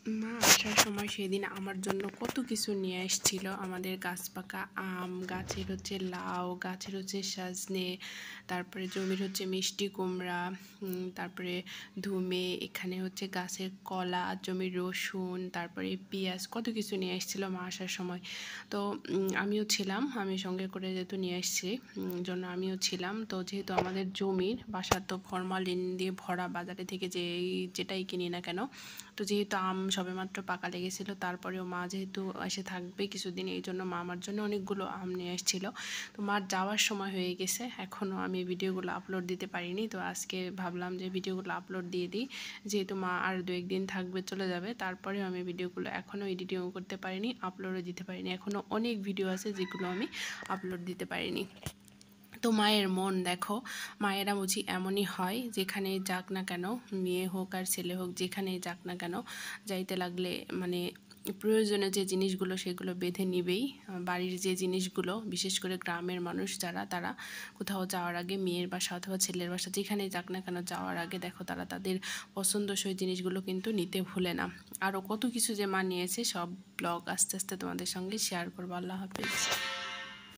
মা আসার সময় সেদিন আমার জন্য কত কিছু নিয়ে এসেছিল। আমাদের গাছ পাকা আম, গাছের হচ্ছে লাউ, গাছের হচ্ছে সজনে, তারপরে জমির হচ্ছে মিষ্টি কুমড়া, তারপরে ধুমে, এখানে হচ্ছে গাছের কলা, জমির রসুন, তারপরে পেঁয়াজ, কত কিছু নিয়ে এসেছিল মা আসার সময়। তো আমিও ছিলাম, আমি সঙ্গে করে যেহেতু নিয়ে এসেছি জন্য আমিও ছিলাম। তো যেহেতু আমাদের জমির বাসার তো ফরমালিন দিয়ে ভরা, বাজারে থেকে যেটাই কিনি না কেন। তো যেহেতু আম সবেমাত্র পাকা লেগেছিলো, তারপরেও মা যেহেতু এসে থাকবে কিছুদিন, এই জন্য মা আমার জন্য অনেকগুলো আম নিয়ে এসেছিলো। তো মার যাওয়ার সময় হয়ে গেছে, এখনও আমি ভিডিওগুলো আপলোড দিতে পারিনি। তো আজকে ভাবলাম যে ভিডিওগুলো আপলোড দিয়ে দিই, যেহেতু মা আর 2-1 দিন থাকবে, চলে যাবে। তারপরেও আমি ভিডিওগুলো এখনও এডিটিংও করতে পারিনি, আপলোডও দিতে পারিনি। এখনও অনেক ভিডিও আছে যেগুলো আমি আপলোড দিতে পারিনি। তো মায়ের মন দেখো, মায়েরা বুঝি এমনই হয়, যেখানে যাক না কেন, মেয়ে হোক আর ছেলে হোক, যেখানেই যাক না কেন, যাইতে লাগলে মানে প্রয়োজনে যে জিনিসগুলো সেগুলো বেঁধে নিবেই। বাড়ির যে জিনিসগুলো, বিশেষ করে গ্রামের মানুষ যারা, তারা কোথাও যাওয়ার আগে মেয়ের বাসা অথবা ছেলের বাসা যেখানেই যাক না কেন যাওয়ার আগে দেখো তারা তাদের পছন্দসই জিনিসগুলো কিন্তু নিতে ভুলে না। আরও কত কিছু যে মা নিয়েছে, সব ব্লগ আস্তে আস্তে তোমাদের সঙ্গে শেয়ার করবো। আল্লাহ হাফেজ।